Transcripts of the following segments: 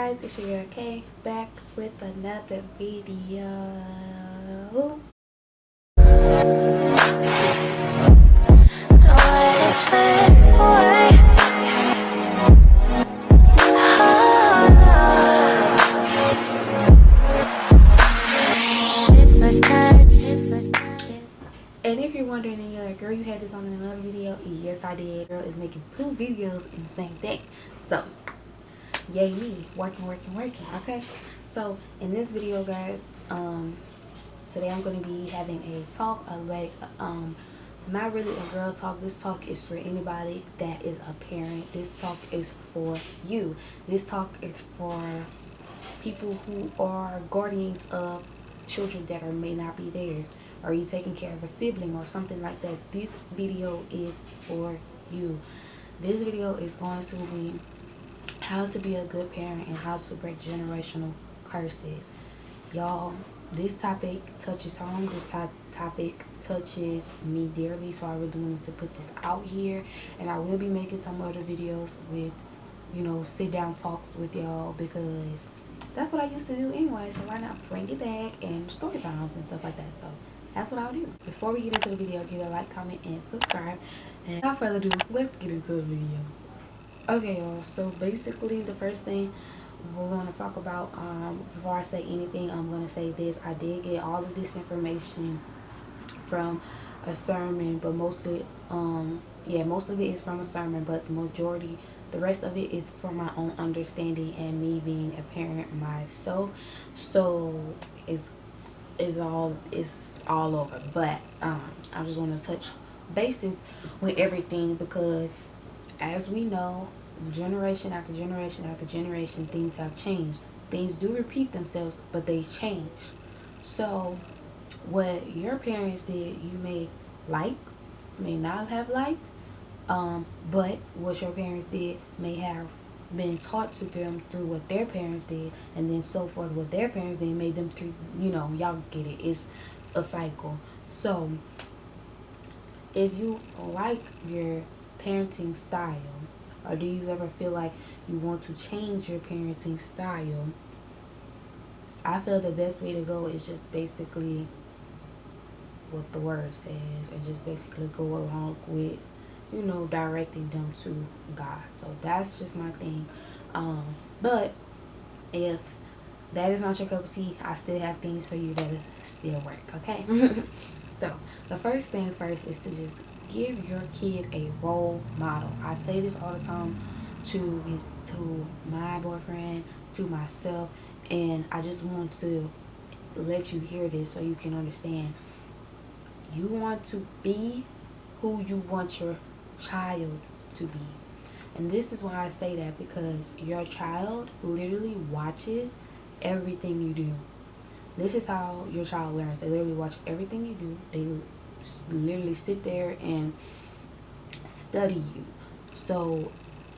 guys, it's your girl Kay back with another video. Don't let it slip away. And if you're wondering and you're like, girl, you had this on in another video, yes I did. Girl is making 2 videos in the same day, so yay me, working, okay? So in this video, guys, today I'm going to be having a talk, not really a girl talk. This talk is for anybody that is a parent. This talk is for you. This talk is for people who are guardians of children that may not be theirs. Are you taking care of a sibling or something like that? This video is for you. This video is going to be how to be a good parent and how to break generational curses. Y'all, this topic touches home. This topic touches me dearly, so I really wanted to put this out here. And I will be making some other videos with, sit down talks with y'all, because that's what I used to do anyway. So why not bring it back and story times and stuff like that? So that's what I'll do. Before we get into the video, give it a like, comment, and subscribe. And without further ado, let's get into the video. Okay, y'all, so basically the first thing we're going to talk about, before I say anything, I'm going to say this. I did get all of this information from a sermon, but mostly, most of it is from a sermon, but the rest of it is from my own understanding and me being a parent myself. So it's all over, but I just want to touch bases with everything, because as we know, generation after generation after generation, things have changed. Things do repeat themselves, but they change. So what your parents did, you may not have liked, but what your parents did may have been taught to them through what their parents did, and then so forth. What their parents did made them through, y'all get it. It's a cycle. So if you like your parenting style, or do you ever feel like you want to change your parenting style, I feel the best way to go is just basically what the word says, and just basically go along with, directing them to God. So that's just my thing. But if that is not your cup of tea, I still have things for you that still work, okay? So the first thing first is to just give your kid a role model. I say this all the time to my boyfriend, to myself, and I just want to let you hear this so you can understand. You want to be who you want your child to be. And this is why I say that, because your child literally watches everything you do. This is how your child learns. They literally watch everything you do. They literally sit there and study you. So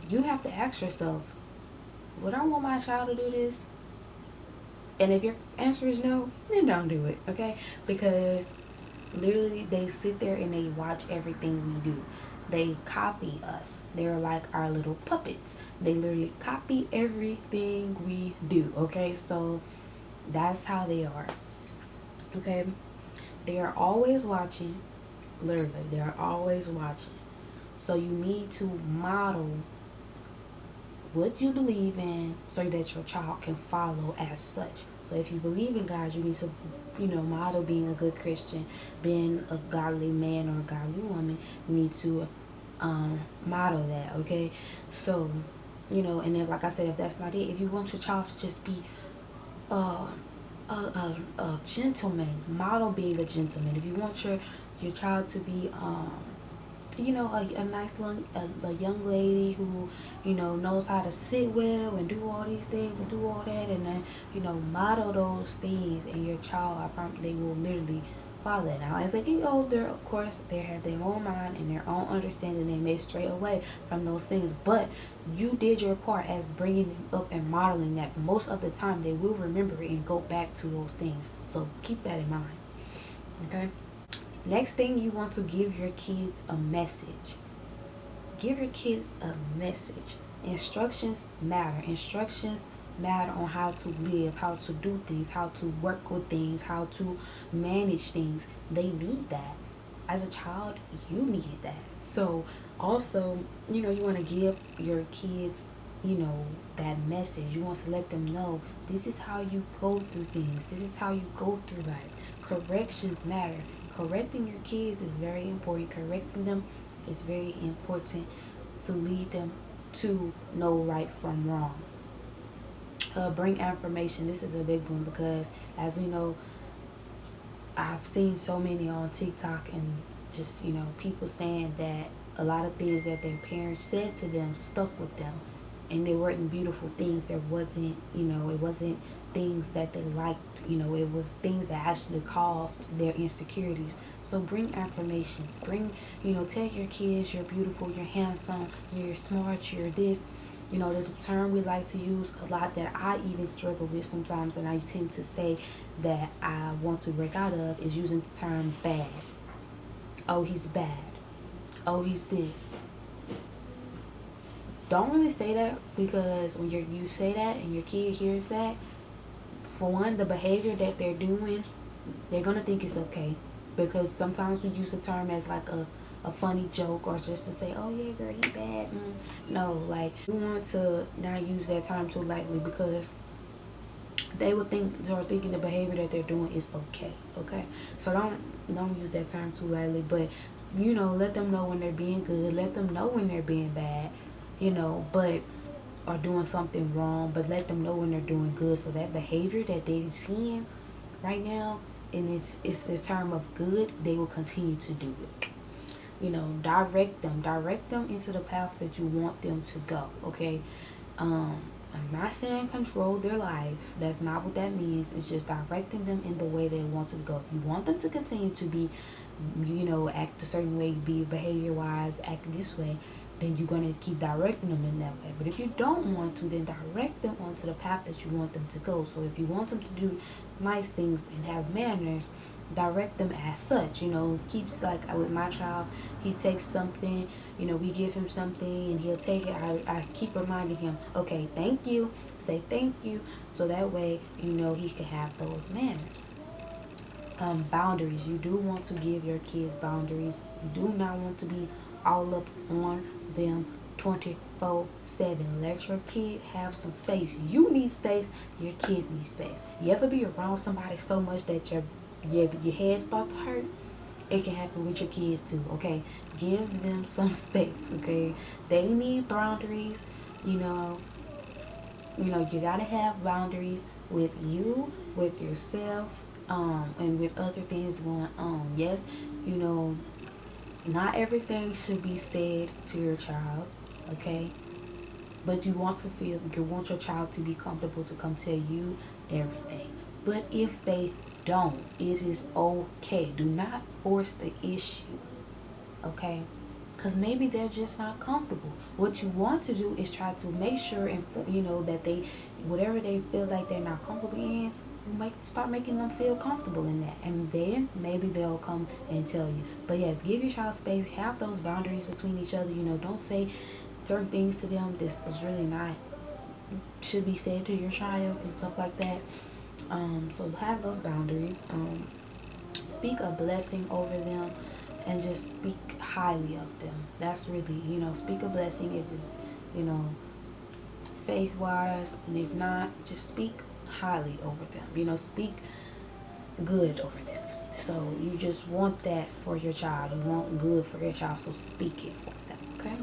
you have to ask yourself, would I want my child to do this? And if your answer is no, then don't do it, okay? Because literally they sit there and they watch everything we do. They copy us. They're like our little puppets. They literally copy everything we do, okay? So that's how they are, okay? They are always watching. Literally, they are always watching. So you need to model what you believe in so that your child can follow as such. So if you believe in God, you need to, model being a good Christian, being a godly man or a godly woman. You need to model that, okay? So, and then, like I said, if that's not it, if you want your child to just be a gentleman, model being a gentleman. If you want your child to be a nice young lady who knows how to sit well and do all these things and do all that, and then model those things, and your child, I promise, they will literally follow it. Now as they get older, of course, they have their own mind and their own understanding. They may stray away from those things, but you did your part as bringing them up and modeling that. Most of the time they will remember it and go back to those things, so keep that in mind, okay? Next thing, you want to give your kids a message. Give your kids a message. Instructions matter. Instructions matter on how to live, how to do things, how to work with things, how to manage things. They need that. As a child, you needed that. So also, you want to give your kids, that message. You want to let them know this is how you go through things. This is how you go through life. Corrections matter. Correcting your kids is very important. Correcting them is very important to lead them to know right from wrong. Bring affirmation. This is a big one because, as we know, I've seen so many on TikTok and just, people saying that a lot of things that their parents said to them stuck with them. And they weren't beautiful things. There wasn't, it wasn't things that they liked. It was things that actually caused their insecurities. So bring affirmations. Tell your kids you're beautiful, you're handsome, you're smart, you're this. There's a term we like to use a lot that I even struggle with sometimes, and I tend to say that I want to break out of is using the term bad. Oh, he's bad. Oh, he's this. Don't really say that, because when you say that and your kid hears that, for one, the behavior that they're doing, they're gonna think it's okay, because sometimes we use the term as like a funny joke, or just to say, oh yeah, girl, he bad. No, like, you want to not use that term too lightly, because they would thinking the behavior that they're doing is okay. Okay, so don't use that term too lightly, but let them know when they're being good, let them know when they're being bad, but or doing something wrong, but let them know when they're doing good. So that behavior that they're seeing right now, and it's the term of good, they will continue to do it. Direct them into the path that you want them to go. Okay. I'm not saying control their life. That's not what that means. It's just directing them in the way they want to go. If you want them to continue to be, act a certain way, be behavior wise, act this way, then you're going to keep directing them in that way. But if you don't want to, then direct them onto the path that you want them to go. So if you want them to do nice things and have manners, direct them as such. Keeps, like with my child, he takes something, we give him something and he'll take it. I keep reminding him, okay, thank you, say thank you, so that way he can have those manners. Boundaries. You do want to give your kids boundaries. You do not want to be all up on them 24/7. Let your kid have some space. You need space. Your kid needs space. You ever be around somebody so much that your head start to hurt? It can happen with your kids too. Okay, give them some space. Okay, they need boundaries. You know, you gotta have boundaries with you, with yourself, and with other things going on. Yes, you know, not everything should be said to your child. Okay, but you want your child to be comfortable to come tell you everything. But if they don't, it is okay. Do not force the issue. Okay, because maybe they're just not comfortable. What you want to do is try to make sure, and that they, whatever they feel like they're not comfortable in, start making them feel comfortable in that, and then maybe they'll come and tell you. But yes, give your child space. Have those boundaries between each other. Don't say certain things to them this is really not should be said to your child and stuff like that. So have those boundaries. Speak a blessing over them, and just speak highly of them. That's really, speak a blessing if it's, faith wise, and if not, just speak highly over them. Speak good over them. So you just want that for your child. You want good for your child, so speak it for them. Okay.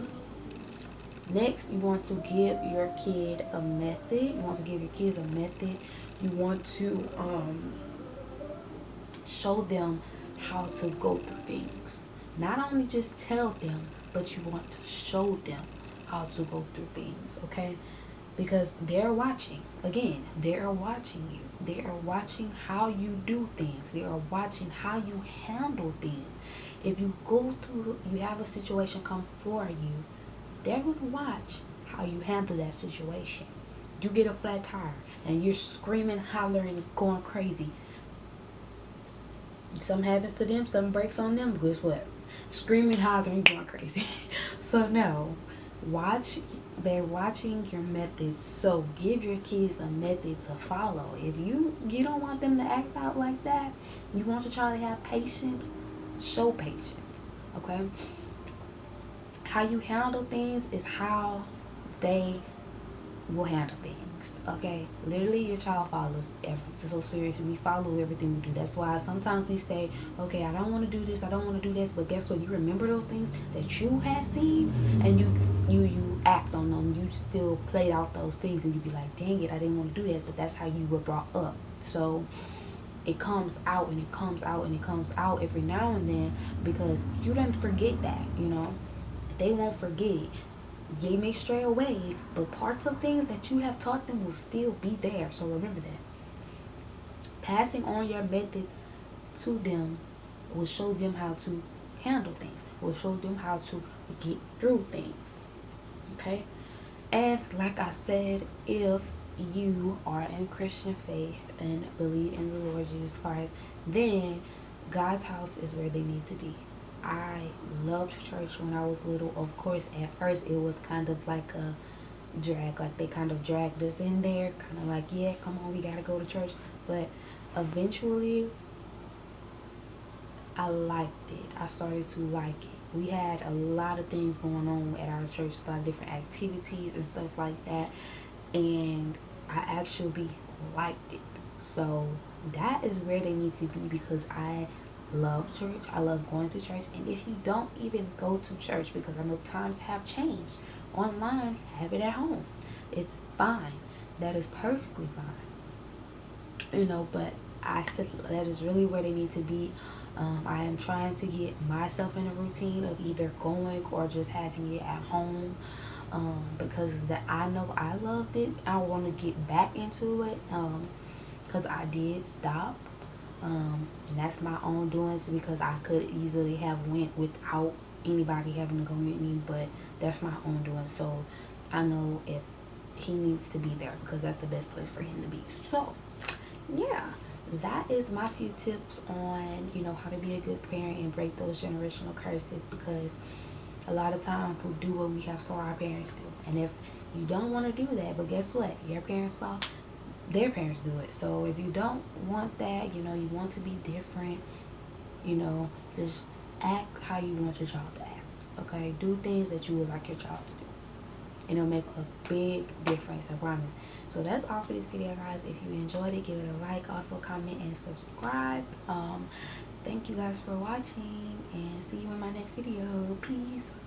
Next, you want to give your kid a method. You want to give your kids a method. You want to show them how to go through things. Not only just tell them, but you want to show them how to go through things, okay? Because they're watching. Again, they're watching you. They are watching how you do things. They are watching how you handle things. If you have a situation come for you, they're going to watch how you handle that situation. You get a flat tire and you're screaming, hollering, going crazy. Something happens to them, something breaks on them, guess what? Screaming, hollering, going crazy. So no, watch they're watching your methods, so give your kids a method to follow. If you don't want them to act out like that, you want your child to have patience, show patience. Okay, how you handle things is how they will handle things. Okay, literally your child follows everything. So seriously, we follow everything we do. That's why sometimes we say, okay, I don't want to do this, I don't want to do this, but guess what, you remember those things that you had seen, and you act on them. You still played out those things, and you be like, dang it, I didn't want to do that, but that's how you were brought up. So it comes out, and it comes out, and it comes out every now and then, because you didn't forget that, they won't forget it. They may stray away, but parts of things that you have taught them will still be there. So remember that. Passing on your methods to them will show them how to handle things, will show them how to get through things. Okay? And like I said, if you are in Christian faith and believe in the Lord Jesus Christ, then God's house is where they need to be. I loved church when I was little. Of course, at first it was kind of like a drag, like they kind of dragged us in there, kind of like, yeah, come on, we gotta go to church. But eventually, I liked it. I started to like it. We had a lot of things going on at our church, a lot of different activities and stuff like that, and I actually liked it. So that is where they need to be, because I love church. I love going to church. And if you don't even go to church, because I know times have changed, online, have it at home. It's fine. That is perfectly fine. But I feel that is really where they need to be. I am trying to get myself in a routine of either going or just having it at home, because that I know I loved it. I want to get back into it, because I did stop, and that's my own doings, because I could easily have went without anybody having to go with me, but that's my own doing. So I know if he needs to be there, because that's the best place for him to be. So yeah, that is my few tips on how to be a good parent and break those generational curses, because a lot of times we do what we have saw our parents do. And if you don't want to do that, but guess what, your parents saw their parents do it. So if you don't want that, you want to be different, just act how you want your child to act. Okay, do things that you would like your child to do, and it'll make a big difference, I promise. So that's all for this video, guys. If you enjoyed it, give it a like, also comment and subscribe. Thank you guys for watching, and see you in my next video. Peace.